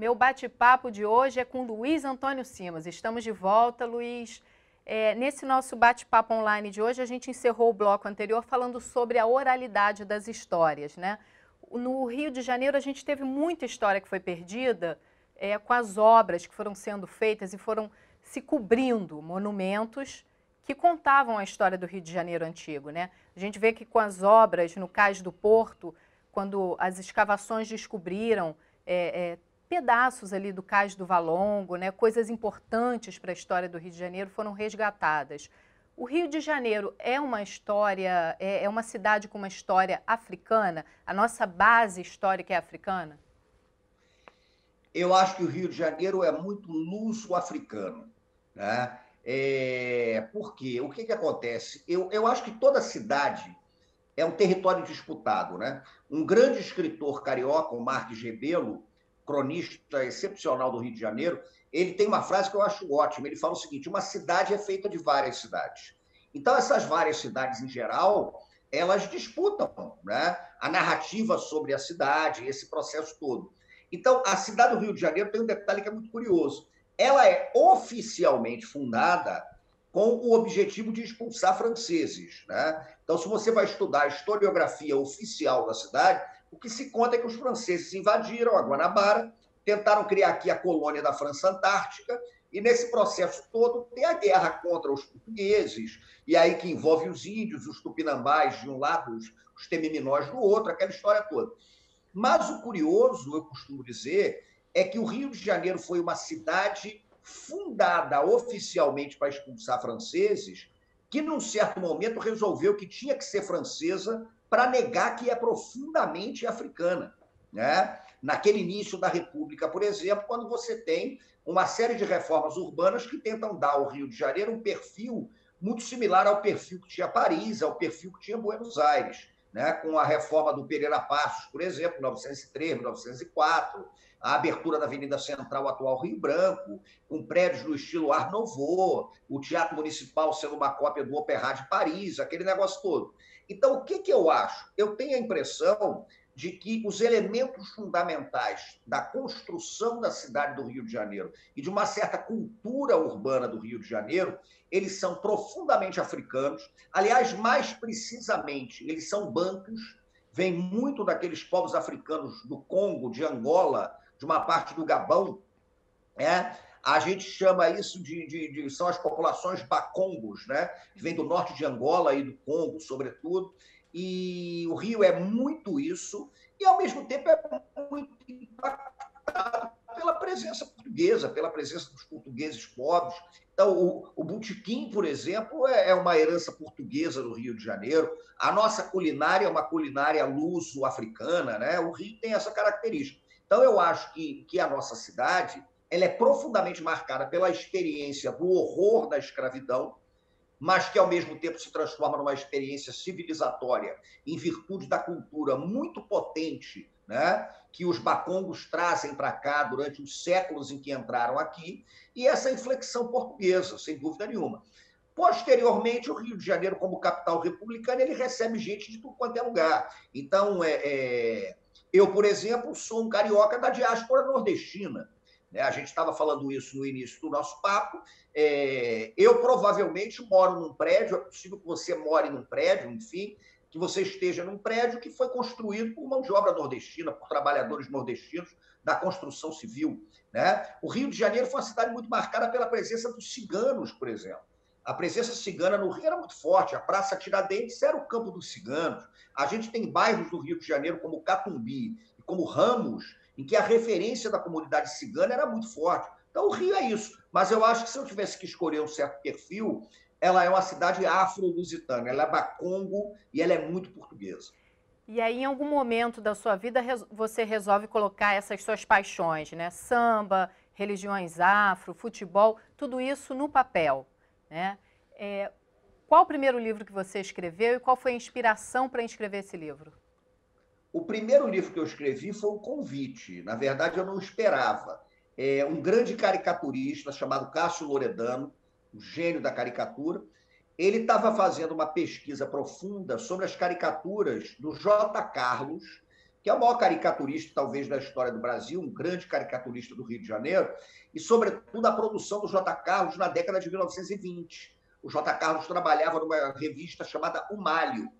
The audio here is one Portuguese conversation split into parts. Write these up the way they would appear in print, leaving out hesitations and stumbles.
Meu bate-papo de hoje é com Luiz Antônio Simas. Estamos de volta, Luiz. Nesse nosso bate-papo online de hoje, a gente encerrou o bloco anterior falando sobre a oralidade das histórias, né? No Rio de Janeiro, a gente teve muita história que foi perdida com as obras que foram sendo feitas e foram se cobrindo monumentos que contavam a história do Rio de Janeiro antigo, né? A gente vê que com as obras no Cais do Porto, quando as escavações descobriram pedaços ali do Cais do Valongo, né, coisas importantes para a história do Rio de Janeiro foram resgatadas. O Rio de Janeiro é uma história, é uma cidade com uma história africana? A nossa base histórica é africana? Eu acho que o Rio de Janeiro é muito luso-africano, né? Por quê? O que acontece? Eu acho que toda cidade é um território disputado, né? Um grande escritor carioca, o Marques Rebelo, cronista excepcional do Rio de Janeiro, ele tem uma frase que eu acho ótima. Ele fala o seguinte: uma cidade é feita de várias cidades. Então, essas várias cidades, em geral, elas disputam, né, a narrativa sobre a cidade, esse processo todo. Então, a cidade do Rio de Janeiro tem um detalhe que é muito curioso. Ela é oficialmente fundada com o objetivo de expulsar franceses, né? Então, se você vai estudar a historiografia oficial da cidade, o que se conta é que os franceses invadiram a Guanabara, tentaram criar aqui a colônia da França Antártica, e nesse processo todo tem a guerra contra os portugueses, e aí que envolve os índios, os tupinambás de um lado, os temiminós do outro, aquela história toda. Mas o curioso, eu costumo dizer, é que o Rio de Janeiro foi uma cidade fundada oficialmente para expulsar franceses, que num certo momento resolveu que tinha que ser francesa para negar que é profundamente africana, né? Naquele início da República, por exemplo, quando você tem uma série de reformas urbanas que tentam dar ao Rio de Janeiro um perfil muito similar ao perfil que tinha Paris, ao perfil que tinha Buenos Aires, né? Com a reforma do Pereira Passos, por exemplo, 1903, 1904, a abertura da Avenida Central, atual Rio Branco, com prédios no estilo Art Nouveau, o Teatro Municipal sendo uma cópia do Opéra de Paris, aquele negócio todo. Então, o que eu acho? Eu tenho a impressão de que os elementos fundamentais da construção da cidade do Rio de Janeiro e de uma certa cultura urbana do Rio de Janeiro, eles são profundamente africanos. Aliás, mais precisamente, eles são bantos, vêm muito daqueles povos africanos do Congo, de Angola, de uma parte do Gabão, né? A gente chama isso são as populações bacongos, né? Que vêm do norte de Angola e do Congo, sobretudo. E o Rio é muito isso, e ao mesmo tempo é muito impactado pela presença portuguesa, pela presença dos portugueses pobres. Então, o botequim, por exemplo, é uma herança portuguesa do Rio de Janeiro. A nossa culinária é uma culinária luso-africana, né? O Rio tem essa característica. Então, eu acho que a nossa cidade ela é profundamente marcada pela experiência do horror da escravidão, mas que, ao mesmo tempo, se transforma numa experiência civilizatória em virtude da cultura muito potente, né, que os bacongos trazem para cá durante os séculos em que entraram aqui, e essa inflexão portuguesa, sem dúvida nenhuma. Posteriormente, o Rio de Janeiro, como capital republicana, ele recebe gente de tudo quanto é lugar. Então, eu, por exemplo, sou um carioca da diáspora nordestina. Né? A gente estava falando isso no início do nosso papo. Eu provavelmente moro num prédio, é possível que você more num prédio, enfim, que você esteja num prédio que foi construído por mão de obra nordestina, por trabalhadores nordestinos da construção civil. Né? O Rio de Janeiro foi uma cidade muito marcada pela presença dos ciganos, por exemplo. A presença cigana no Rio era muito forte. A Praça Tiradentes era o campo dos ciganos. A gente tem bairros do Rio de Janeiro como Catumbi e como Ramos, em que a referência da comunidade cigana era muito forte. Então, o Rio é isso. Mas eu acho que se eu tivesse que escolher um certo perfil, ela é uma cidade afro-lusitana. Ela é bacongo e ela é muito portuguesa. E aí, em algum momento da sua vida, você resolve colocar essas suas paixões, né? Samba, religiões afro, futebol, tudo isso no papel, né? Qual o primeiro livro que você escreveu e qual foi a inspiração para escrever esse livro? O primeiro livro que eu escrevi foi um convite. Na verdade, eu não esperava. Um grande caricaturista chamado Cássio Loredano, o gênio da caricatura, ele estava fazendo uma pesquisa profunda sobre as caricaturas do J. Carlos, que é o maior caricaturista, talvez, da história do Brasil, um grande caricaturista do Rio de Janeiro, e, sobretudo, a produção do J. Carlos na década de 1920. O J. Carlos trabalhava numa revista chamada O Malho,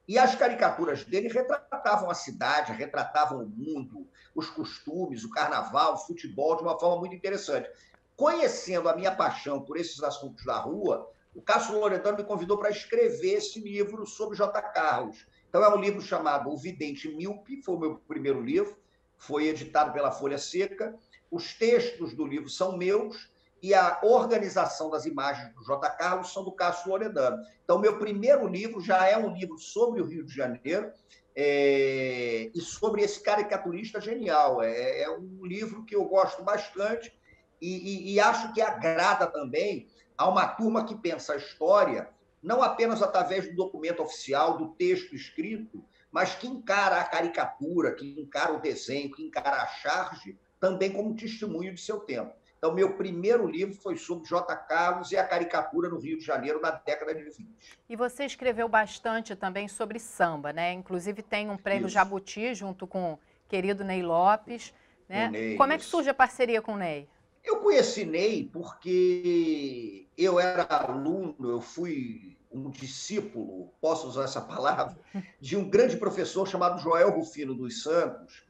e as caricaturas dele retratavam a cidade, retratavam o mundo, os costumes, o carnaval, o futebol, de uma forma muito interessante. Conhecendo a minha paixão por esses assuntos da rua, o Cássio Loredano me convidou para escrever esse livro sobre J. Carlos. Então, é um livro chamado O Vidente Míope, foi o meu primeiro livro, foi editado pela Folha Seca. Os textos do livro são meus e a organização das imagens do J. Carlos são do Cássio Loredano. Então, meu primeiro livro já é um livro sobre o Rio de Janeiro e sobre esse caricaturista genial. É um livro que eu gosto bastante e acho que agrada também a uma turma que pensa a história não apenas através do documento oficial, do texto escrito, mas que encara a caricatura, que encara o desenho, que encara a charge, também como testemunho de seu tempo. Então, meu primeiro livro foi sobre J. Carlos e a caricatura no Rio de Janeiro na década de 20. E você escreveu bastante também sobre samba, né? Inclusive tem um prêmio Jabuti junto com o querido Ney Lopes, né? Ney, como é que surge a parceria com o Ney? Eu conheci Ney porque eu era aluno, eu fui um discípulo, posso usar essa palavra, de um grande professor chamado Joel Rufino dos Santos,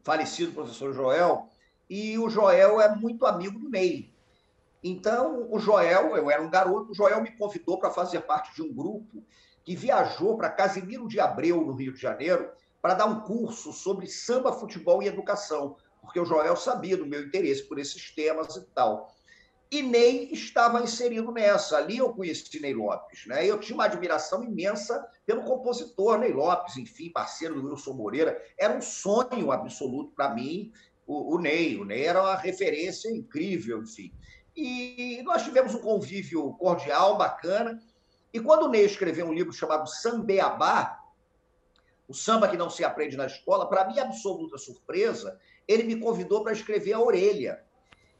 falecido professor Joel, e o Joel é muito amigo do Ney. Então, o Joel, eu era um garoto, o Joel me convidou para fazer parte de um grupo que viajou para Casimiro de Abreu, no Rio de Janeiro, para dar um curso sobre samba, futebol e educação, porque o Joel sabia do meu interesse por esses temas e tal. E Ney estava inserido nessa. Ali eu conheci Ney Lopes, né? Eu tinha uma admiração imensa pelo compositor Ney Lopes, enfim, parceiro do Wilson Moreira. Era um sonho absoluto para mim o Ney. O Ney era uma referência incrível, enfim. E nós tivemos um convívio cordial, bacana. E quando o Ney escreveu um livro chamado Sambeabá, o samba que não se aprende na escola, para minha absoluta surpresa, ele me convidou para escrever A Orelha.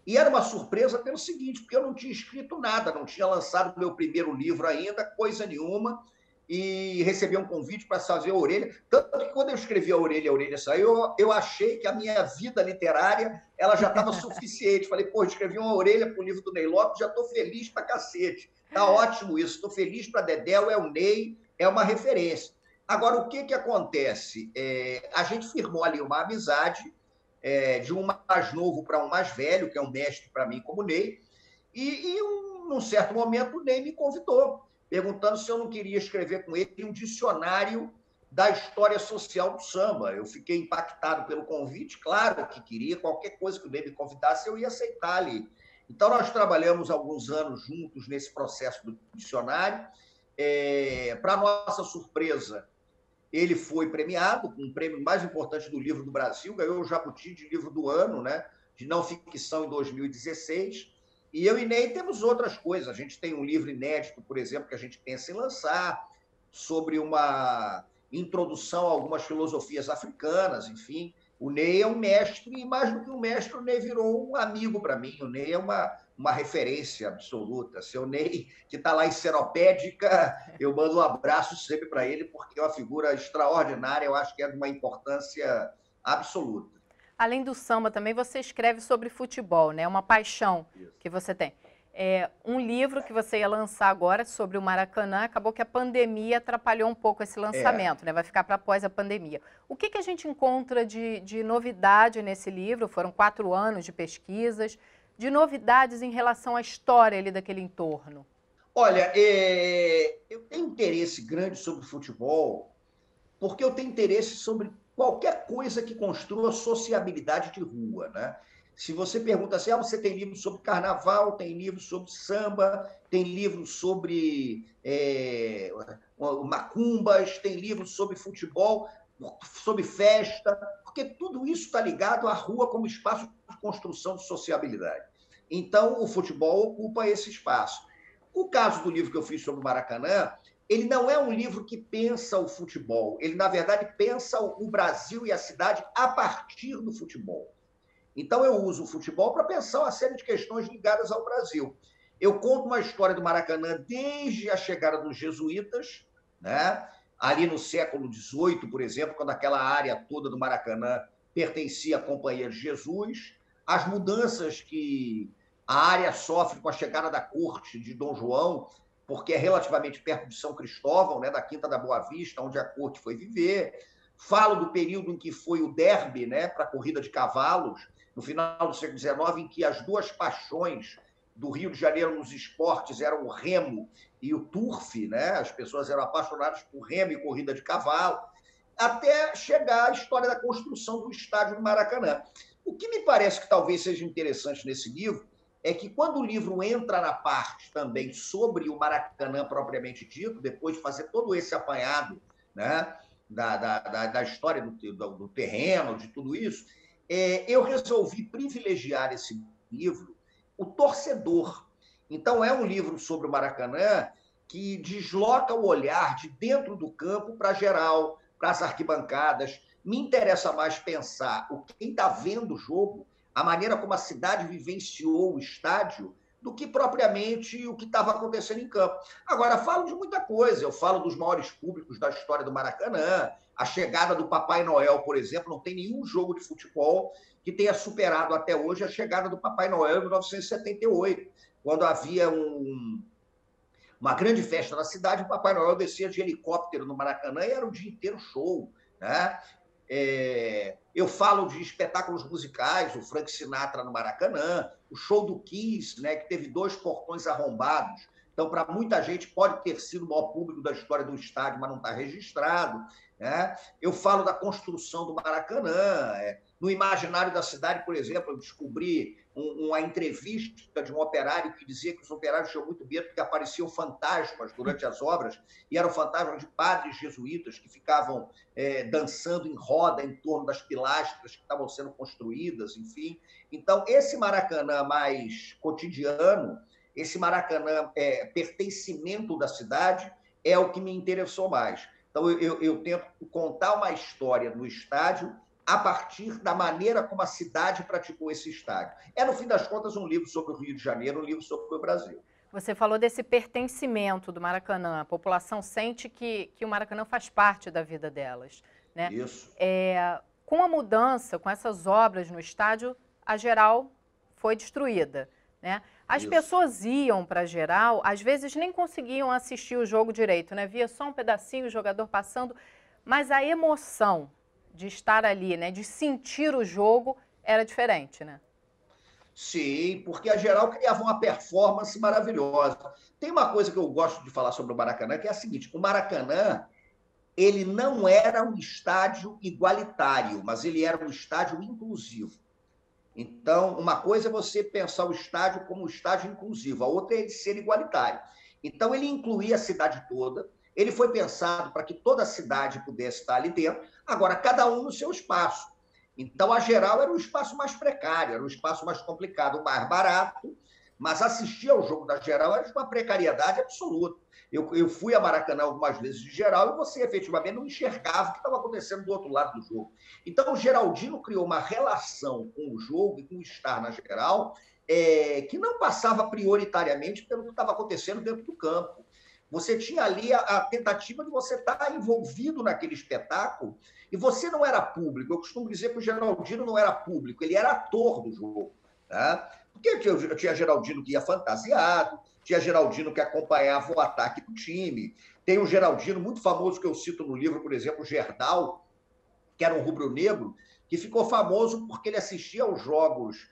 E era uma surpresa pelo seguinte, porque eu não tinha escrito nada, não tinha lançado meu primeiro livro ainda, coisa nenhuma, e recebi um convite para fazer A Orelha. Tanto que quando eu escrevi A Orelha saiu, eu achei que a minha vida literária ela já estava suficiente. Falei, pô, escrevi Uma Orelha para o livro do Ney Lopes, já estou feliz para cacete. Tá ótimo isso, estou feliz para Dedéu, é o Ney, é uma referência. Agora, o que acontece? A gente firmou ali uma amizade, de um mais novo para um mais velho, que é um mestre para mim como Ney, e num certo momento o Ney me convidou, perguntando se eu não queria escrever com ele um dicionário da história social do samba. Eu fiquei impactado pelo convite, claro que queria, qualquer coisa que o Ney me convidasse eu ia aceitar ali. Então nós trabalhamos alguns anos juntos nesse processo do dicionário. Para nossa surpresa, ele foi premiado com o prêmio mais importante do livro do Brasil, ganhou o Jabuti de livro do ano, né, de não ficção em 2016. E eu e Ney temos outras coisas. A gente tem um livro inédito, por exemplo, que a gente pensa em lançar, sobre uma introdução a algumas filosofias africanas, enfim. O Ney é um mestre, e mais do que um mestre, o Ney virou um amigo para mim. O Ney é uma referência absoluta. Seu Ney, que está lá em Seropédica, eu mando um abraço sempre para ele, porque é uma figura extraordinária, eu acho que é de uma importância absoluta. Além do samba, também você escreve sobre futebol, né? Uma paixão que você tem. Um livro que você ia lançar agora sobre o Maracanã, acabou que a pandemia atrapalhou um pouco esse lançamento, né? Vai ficar para após a pandemia. O que a gente encontra de novidade nesse livro? Foram 4 anos de pesquisas, de novidades em relação à história ali daquele entorno. Olha, eu tenho interesse grande sobre futebol, porque eu tenho interesse sobre qualquer coisa que construa sociabilidade de rua, né? Se você pergunta assim, você tem livro sobre carnaval, tem livro sobre samba, tem livro sobre macumbas, tem livro sobre futebol, sobre festa, porque tudo isso está ligado à rua como espaço de construção de sociabilidade. Então, o futebol ocupa esse espaço. O caso do livro que eu fiz sobre o Maracanã, ele não é um livro que pensa o futebol, ele, na verdade, pensa o Brasil e a cidade a partir do futebol. Então, eu uso o futebol para pensar uma série de questões ligadas ao Brasil. Eu conto uma história do Maracanã desde a chegada dos jesuítas, né, ali no século XVIII, por exemplo, quando aquela área toda do Maracanã pertencia à Companhia de Jesus, as mudanças que a área sofre com a chegada da corte de Dom João, porque é relativamente perto de São Cristóvão, né, da Quinta da Boa Vista, onde a corte foi viver. Falo do período em que foi o derby, né, para a corrida de cavalos, no final do século XIX, em que as duas paixões do Rio de Janeiro nos esportes eram o remo e o turf, né? As pessoas eram apaixonadas por remo e corrida de cavalo, até chegar à história da construção do estádio do Maracanã. O que me parece que talvez seja interessante nesse livro é que quando o livro entra na parte também sobre o Maracanã propriamente dito, depois de fazer todo esse apanhado, né, da história do terreno, de tudo isso, eu resolvi privilegiar esse livro o torcedor. Então, é um livro sobre o Maracanã que desloca o olhar de dentro do campo para geral, para as arquibancadas. Me interessa mais pensar quem está vendo o jogo, a maneira como a cidade vivenciou o estádio, do que propriamente o que estava acontecendo em campo. Agora, falo de muita coisa. Eu falo dos maiores públicos da história do Maracanã, a chegada do Papai Noel, por exemplo. Não tem nenhum jogo de futebol que tenha superado até hoje a chegada do Papai Noel em 1978, quando havia uma grande festa na cidade, o Papai Noel descia de helicóptero no Maracanã e era o dia inteiro show, né? Eu falo de espetáculos musicais, o Frank Sinatra no Maracanã, o show do Kiss, né, que teve 2 portões arrombados. Então, para muita gente, pode ter sido o maior público da história do estádio, mas não está registrado, né? Eu falo da construção do Maracanã. No imaginário da cidade, por exemplo, eu descobri uma entrevista de um operário que dizia que os operários tinham muito medo porque apareciam fantasmas durante as obras, e eram fantasmas de padres jesuítas que ficavam dançando em roda em torno das pilastras que estavam sendo construídas, enfim. Então, esse Maracanã mais cotidiano, esse Maracanã pertencimento da cidade, é o que me interessou mais. Então, eu tento contar uma história do estádio a partir da maneira como a cidade praticou esse estádio. No fim das contas, um livro sobre o Rio de Janeiro, um livro sobre o Brasil. Você falou desse pertencimento do Maracanã. A população sente que o Maracanã faz parte da vida delas, né? Isso. Com a mudança, com essas obras no estádio, a Geral foi destruída, né? As pessoas iam para a Geral, às vezes nem conseguiam assistir o jogo direito, né? Via só um pedacinho, o jogador passando, mas a emoção de estar ali, né, de sentir o jogo, era diferente, né? Sim, porque a Geral criava uma performance maravilhosa. Tem uma coisa que eu gosto de falar sobre o Maracanã, que é a seguinte: o Maracanã, ele não era um estádio igualitário, mas ele era um estádio inclusivo. Então, uma coisa é você pensar o estádio como um estádio inclusivo, a outra é ele ser igualitário. Então, ele incluía a cidade toda, ele foi pensado para que toda a cidade pudesse estar ali dentro, agora cada um no seu espaço. Então, a Geral era um espaço mais precário, era um espaço mais complicado, mais barato, mas assistir ao jogo da Geral era de uma precariedade absoluta. Eu fui a Maracanã algumas vezes de Geral e você efetivamente não enxergava o que estava acontecendo do outro lado do jogo. Então, o Geraldino criou uma relação com o jogo e com o estar na Geral que não passava prioritariamente pelo que estava acontecendo dentro do campo. Você tinha ali a tentativa de você estar envolvido naquele espetáculo e você não era público. Eu costumo dizer que o Geraldino não era público, ele era ator do jogo. Tá? Porque eu tinha Geraldino que ia fantasiado, tinha Geraldino que acompanhava o ataque do time. Tem um Geraldino muito famoso que eu cito no livro, por exemplo, o Gerdau, que era um rubro-negro, que ficou famoso porque ele assistia aos jogos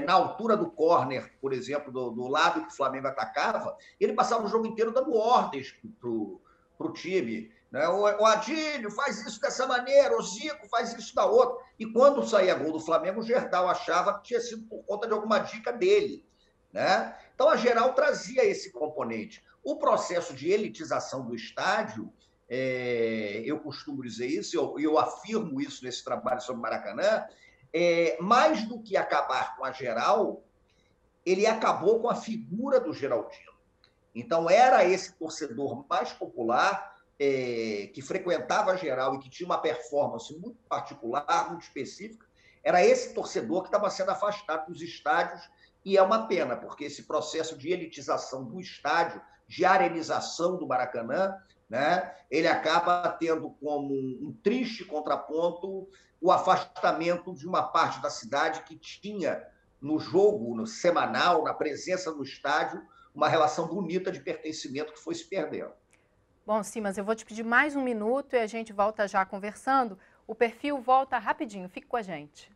na altura do córner, por exemplo, do lado que o Flamengo atacava, ele passava o jogo inteiro dando ordens para o time. Né? O Adílio faz isso dessa maneira, o Zico faz isso da outra. E quando saía gol do Flamengo, o Gerdau achava que tinha sido por conta de alguma dica dele. Né? Então, a Geral trazia esse componente. O processo de elitização do estádio, eu costumo dizer isso, eu afirmo isso nesse trabalho sobre Maracanã, mais do que acabar com a Geral, ele acabou com a figura do Geraldino. Então, era esse torcedor mais popular que frequentava a Geral e que tinha uma performance muito particular, muito específica, era esse torcedor que estava sendo afastado dos estádios, e é uma pena, porque esse processo de elitização do estádio, de arenização do Maracanã, né? Ele acaba tendo como um triste contraponto o afastamento de uma parte da cidade que tinha no jogo, no semanal, na presença no estádio, uma relação bonita de pertencimento que foi se perdendo. Bom, Simas, eu vou te pedir mais um minuto e a gente volta já conversando. O perfil volta rapidinho, fique com a gente.